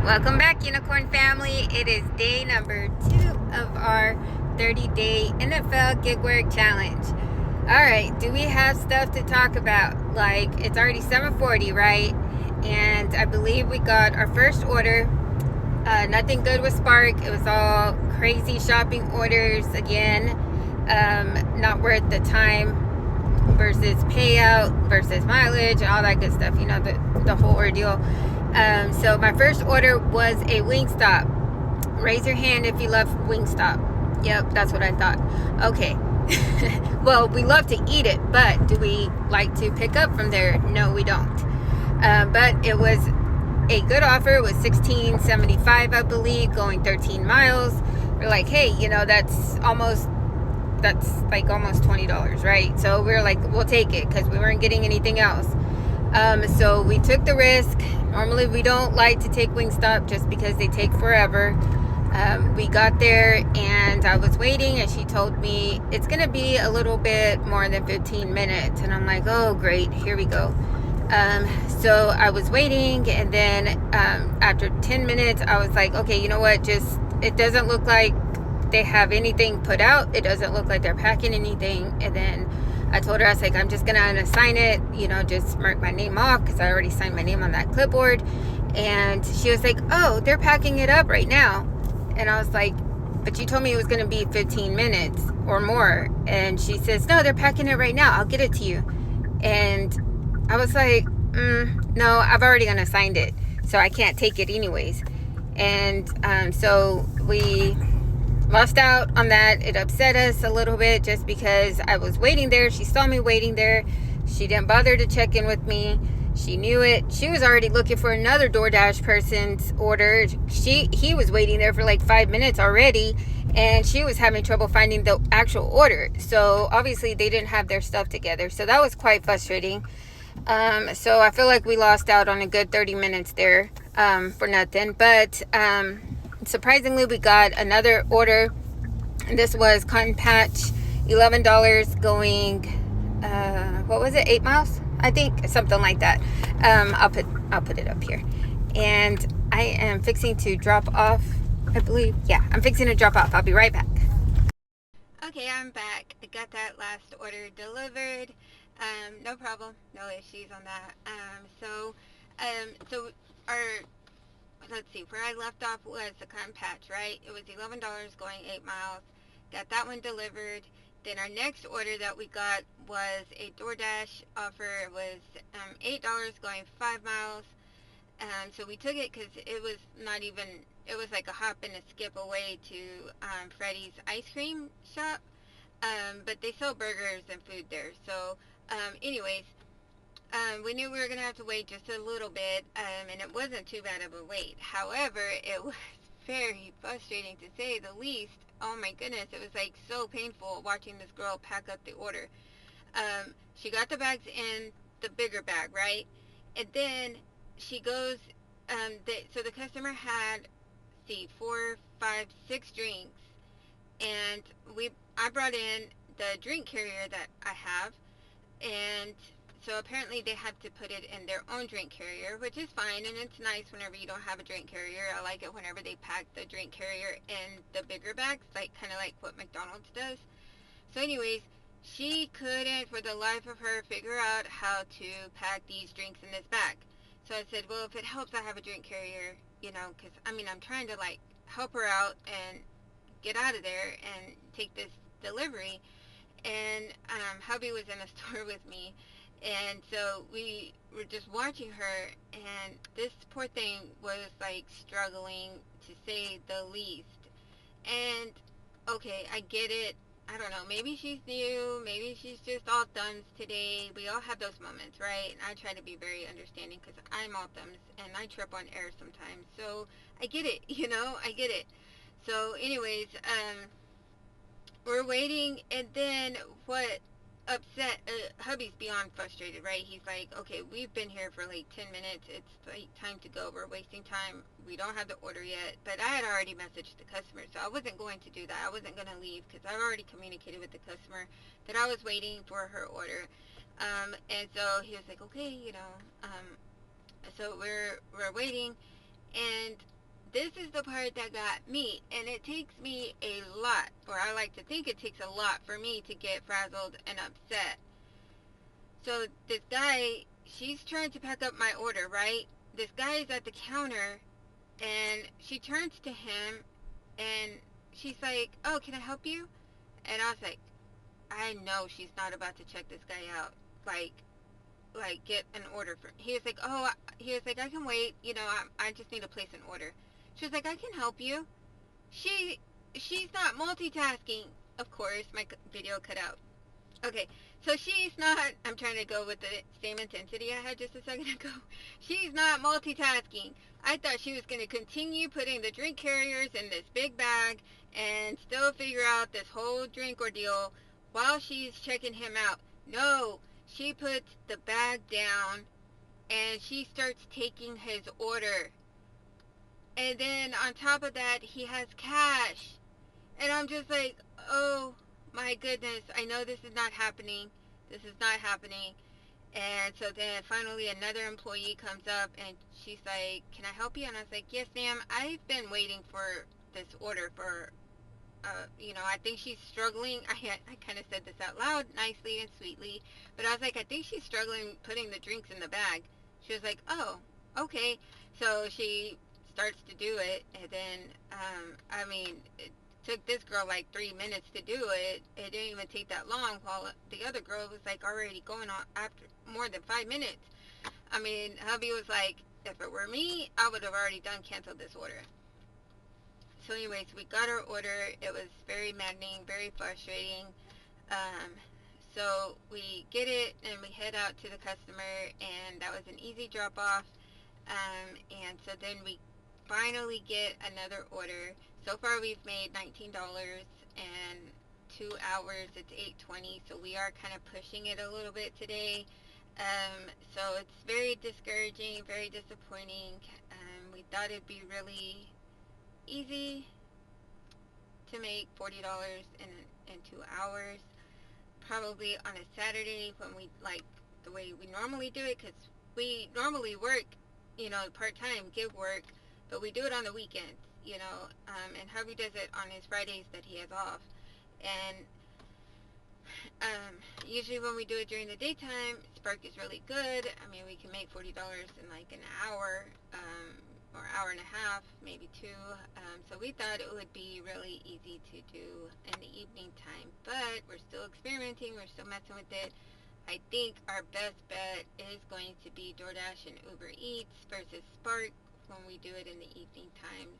Welcome back, Unicorn family. It is day number 2 of our 30-day NFL gig work challenge. Alright, do we have stuff to talk about? Like, it's already 7:40, right? And I believe we got our first order. Nothing good with Spark. It was all crazy shopping orders again. Not worth the time versus payout versus mileage and all that good stuff. You know, the whole ordeal. So my first order was a Wingstop. Raise your hand if you love Wingstop. Yep, that's what I thought. Okay. Well, we love to eat it, but do we like to pick up from there? No, we don't. But it was a good offer. It was $16.75, I believe, going 13 miles. We're like, hey, you know, that's like almost $20, right? So we're like, we'll take it because we weren't getting anything else. So we took the risk. Normally we don't like to take Wingstop just because they take forever. We got there and I was waiting and she told me it's gonna be a little bit more than 15 minutes, and I'm like, oh great, here we go. So I was waiting, and then after 10 minutes I was like, okay, you know what, it doesn't look like they have anything put out. It doesn't look like they're packing anything. And then I told her, I was like, I'm just gonna unassign it, you know, just mark my name off because I already signed my name on that clipboard. And she was like, oh, they're packing it up right now. And I was like, but you told me it was gonna be 15 minutes or more. And she says, no, they're packing it right now, I'll get it to you. And I was like, no, I've already unassigned it, so I can't take it anyways. And so we lost out on that. It upset us a little bit just because I was waiting there. She saw me waiting there. She didn't bother to check in with me. She knew it. She was already looking for another DoorDash person's order. He was waiting there for like 5 minutes already, and she was having trouble finding the actual order. So obviously they didn't have their stuff together. So that was quite frustrating. So I feel like we lost out on a good 30 minutes there for nothing. But surprisingly, we got another order. This was cotton patch, $11 going, what was it, 8 miles? I think, something like that. I'll put it up here. And I am fixing to drop off, I believe. Yeah, I'm fixing to drop off. I'll be right back. Okay, I'm back. I got that last order delivered. No problem, no issues on that. So our, let's see, where I left off was the cotton patch, right? It was $11 going 8 miles. Got that one delivered. Then our next order that we got was a DoorDash offer. It was $8 going 5 miles. So we took it because it was not even, it was like a hop and a skip away to Freddy's ice cream shop. But they sell burgers and food there. So anyways, we knew we were going to have to wait just a little bit, and it wasn't too bad of a wait. However, it was very frustrating to say the least. Oh my goodness, it was like so painful watching this girl pack up the order. She got the bags in the bigger bag, right? And then she goes, so the customer had, 4, 5, 6 drinks, and I brought in the drink carrier that I have, and so apparently they had to put it in their own drink carrier, which is fine, and it's nice whenever you don't have a drink carrier. I like it whenever they pack the drink carrier in the bigger bags, like kind of like what McDonald's does. So anyways, she couldn't for the life of her figure out how to pack these drinks in this bag. So I said, well, if it helps, I have a drink carrier, you know, because I mean, I'm trying to like help her out and get out of there and take this delivery. And hubby was in a store with me, and so we were just watching her, and this poor thing was like struggling, to say the least. And okay, I get it. I don't know, maybe she's new, maybe she's just all thumbs today. We all have those moments, right? And I try to be very understanding because I'm all thumbs and I trip on air sometimes. So I get it, you know, I get it. So anyways, we're waiting, and then what upset, hubby's beyond frustrated, right? He's like, okay, we've been here for like 10 minutes. It's like time to go. We're wasting time. We don't have the order yet. But I had already messaged the customer, so I wasn't going to do that. I wasn't going to leave because I've already communicated with the customer that I was waiting for her order. And so he was like, okay, you know, so we're waiting, and this is the part that got me, and it takes me a lot, or I like to think it takes a lot for me to get frazzled and upset. So this guy, she's trying to pack up my order, right? This guy is at the counter, and she turns to him, and she's like, oh, can I help you? And I was like, I know she's not about to check this guy out. Like get an order for. He was like, oh, I can wait. I just need to place an order. She was like, I can help you. She's not multitasking. Of course, my video cut out. Okay, so she's not. I'm trying to go with the same intensity I had just a second ago. She's not multitasking. I thought she was going to continue putting the drink carriers in this big bag and still figure out this whole drink ordeal while she's checking him out. No, she puts the bag down and she starts taking his order. And then on top of that, he has cash. And I'm just like, oh my goodness, I know this is not happening. This is not happening. And so then finally another employee comes up and she's like, can I help you? And I was like, yes, ma'am. I've been waiting for this order for, I think she's struggling. I kind of said this out loud nicely and sweetly, but I was like, I think she's struggling putting the drinks in the bag. She was like, oh, okay. So she starts to do it, and then, it took this girl like 3 minutes to do it. It didn't even take that long, while the other girl was like already going on after more than 5 minutes. Hubby was like, if it were me, I would have already canceled this order. So anyways, we got our order. It was very maddening, very frustrating. So we get it and we head out to the customer, and that was an easy drop off. And so then we finally get another order. So far we've made $19, and 2 hours it's $8.20, so we are kind of pushing it a little bit today. So it's very discouraging, very disappointing. We thought it'd be really easy to make $40 in 2 hours, probably on a Saturday when we like the way we normally do it, because we normally work part-time gig work, but we do it on the weekends, and hubby does it on his Fridays that he has off. And usually when we do it during the daytime, Spark is really good. We can make $40 in like an hour, or hour and a half, maybe 2. So we thought it would be really easy to do in the evening time, but we're still experimenting, we're still messing with it. I think our best bet is going to be DoorDash and Uber Eats versus Spark when we do it in the evening time,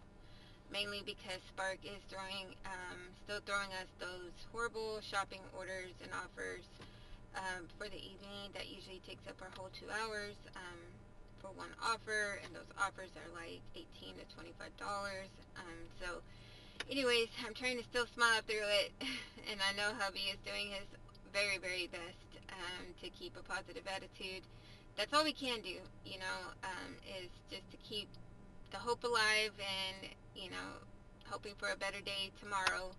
mainly because Spark is still throwing us those horrible shopping orders and offers for the evening that usually takes up our whole 2 hours for one offer, and those offers are like $18 to $25. So anyways, I'm trying to still smile through it, and I know hubby is doing his very, very best to keep a positive attitude. That's all we can do, is just to keep the hope alive and, hoping for a better day tomorrow.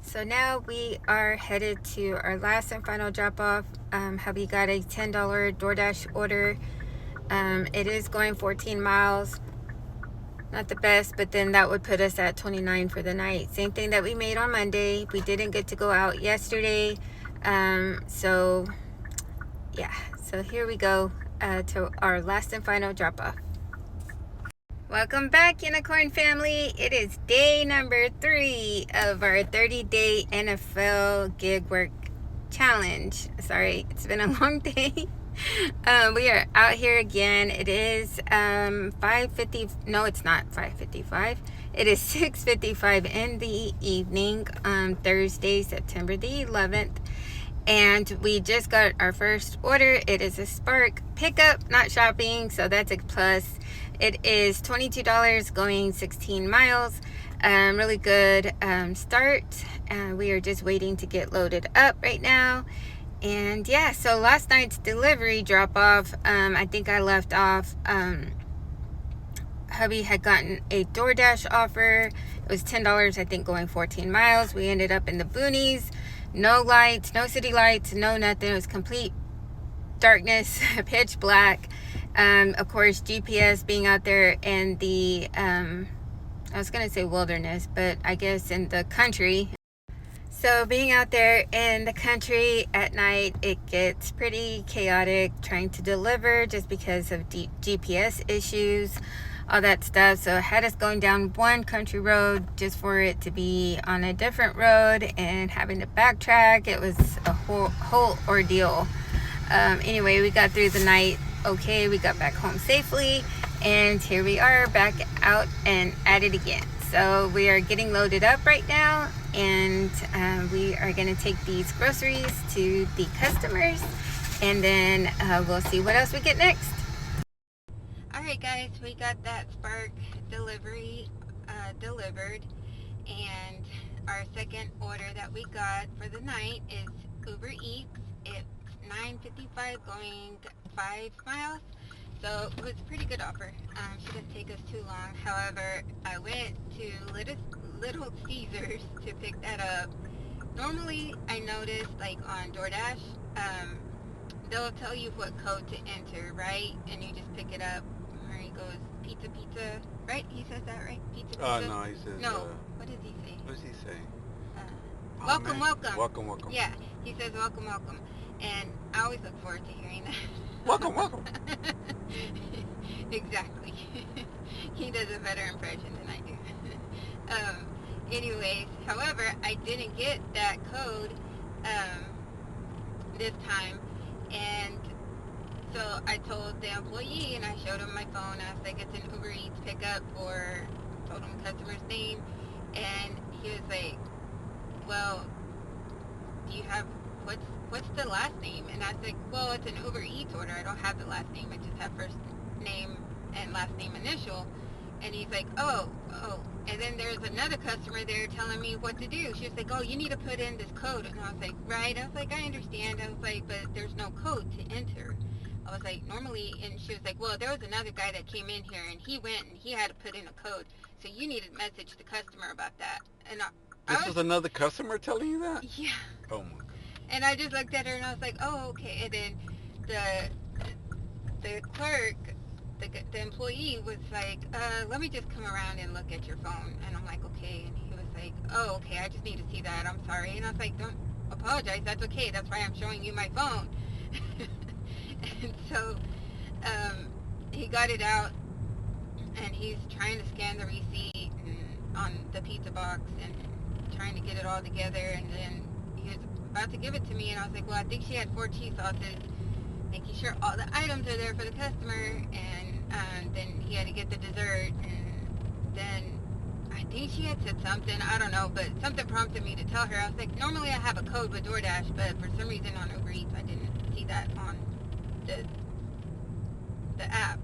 So now we are headed to our last and final drop off. Hubby got a $10 DoorDash order. It is going 14 miles. Not the best, but then that would put us at 29 for the night. Same thing that we made on Monday. We didn't get to go out yesterday. So yeah, so here we go to our last and final drop off. Welcome back, Unicorn family. It is day number 3 of our 30-day NFL gig work challenge. Sorry, it's been a long day. We are out here again. It is 5:50. No, it's not 5:55. It is 6:55 in the evening on Thursday, September the 11th. And we just got our first order. It is a Spark pickup, not shopping, so that's a plus. It is $22 going 16 miles. Really good start. We are just waiting to get loaded up right now. And yeah, so last night's delivery drop off, I think I left off, hubby had gotten a DoorDash offer. It was $10, I think, going 14 miles. We ended up in the boonies. No lights, no city lights, no nothing. It was complete darkness, pitch black. Of course, GPS being out there in the, I was going to say wilderness, but I guess in the country. So being out there in the country at night, it gets pretty chaotic trying to deliver just because of GPS issues, all that stuff. So it had us going down one country road just for it to be on a different road and having to backtrack. It was a whole ordeal. Anyway, we got through the night okay. We got back home safely, and here we are back out and at it again. So we are getting loaded up right now, and we are going to take these groceries to the customers, and then we'll see what else we get next. Alright guys, we got that Spark delivery delivered, and our second order that we got for the night is Uber Eats. It's $9.55 going 5 miles. So it was a pretty good offer. Shouldn't take us too long. However, I went to Little Caesars to pick that up. Normally, I noticed like on DoorDash, they'll tell you what code to enter, right? And you just pick it up. Or he goes, pizza, pizza, right? He says that, right? Pizza, pizza? No, he says... No. What does he say? What does he say? Welcome, welcome. Welcome, welcome. Yeah, he says welcome, welcome. And I always look forward to hearing that. Welcome, welcome. Exactly. He does a better impression than I do. Anyways, however, I didn't get that code this time, and so I told the employee, and I showed him my phone. I was like, it's an Uber Eats pickup for, told him the customer's name, and he was like, well, do you have, what's the last name? And I was like, well, it's an Uber Eats order. I don't have the last name. I just have first name and last name initial. And he's like, oh. And then there's another customer there telling me what to do. She was like, oh, you need to put in this code. And I was like, right. I was like, I understand. I was like, but there's no code to enter. I was like, normally, and she was like, well, there was another guy that came in here, and he went and he had to put in a code. So you need to message the customer about that. And This was another customer telling you that? Yeah. Oh my God. And I just looked at her and I was like, oh, okay. And then the clerk, the employee was like, let me just come around and look at your phone. And I'm like, okay. And he was like, oh, okay, I just need to see that. I'm sorry. And I was like, don't apologize. That's okay. That's why I'm showing you my phone. And so he got it out, and he's trying to scan the receipt on the pizza box and trying to get it all together. And then he was about to give it to me, and I was like, well, I think she had 4 cheese sauces, making sure all the items are there for the customer. And then he had to get the dessert, and then I think she had said something, I don't know, but something prompted me to tell her. I was like, normally I have a code with DoorDash, but for some reason on Uber Eats I didn't see that on the app.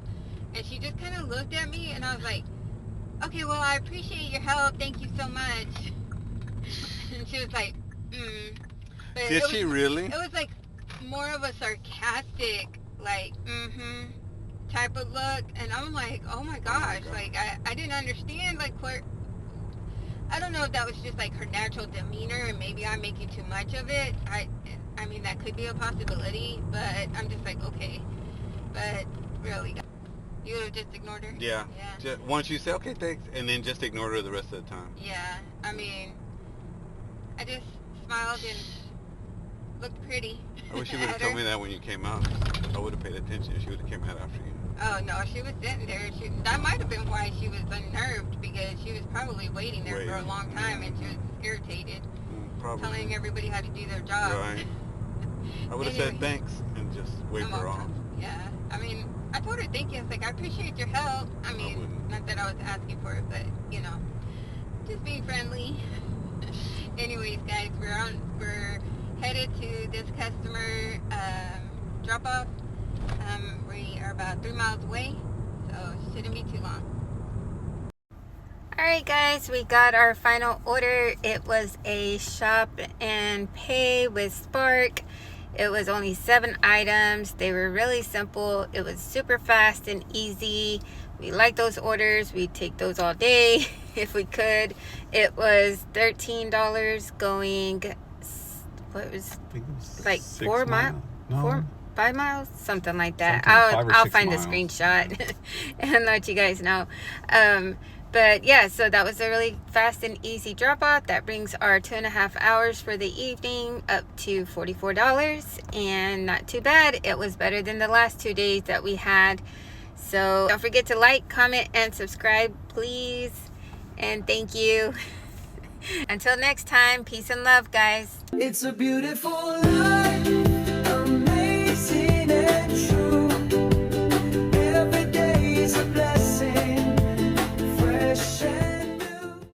And she just kind of looked at me, and I was like, okay, well, I appreciate your help, thank you so much. And she was like, But Did she really? It was like more of a sarcastic, like, type of look. And I'm like, oh my gosh, like, I didn't understand, like, what, I don't know if that was just like her natural demeanor, and maybe I'm making too much of it. I mean, that could be a possibility, but I'm just like, okay. But really, you would have just ignored her? Yeah. Just, once you say, okay, thanks, and then just ignore her the rest of the time. Yeah, I mean, I just smiled and looked pretty. I wish you would have told me that when you came out. I would have paid attention. She would have came out after you. Oh, no, she was sitting there. That might have been why she was unnerved, because she was probably waiting there for a long time, and she was irritated. Probably. Telling everybody how to do their job. Right. I would have said thanks and just waved her off. Yeah. I mean, I told her thank you. I was like, I appreciate your help. I mean, not that I was asking for it, but, you know, just being friendly. Anyways, guys, we're headed to this customer drop-off. We are about 3 miles away, so it shouldn't be too long. Alright guys, we got our final order. It was a shop and pay with Spark. It was only 7 items. They were really simple. It was super fast and easy. We like those orders. We'd take those all day if we could. It was $13 going, what was, like 4 miles? 5 5 miles, something like that. Something, 5 or I'll 6 find miles. the screenshot and let you guys know. But yeah, so that was a really fast and easy drop off. That brings our 2.5 hours for the evening up to $44, and not too bad. It was better than the last 2 days that we had. So don't forget to like, comment, and subscribe, please. And thank you. Until next time, peace and love, guys. It's a beautiful life.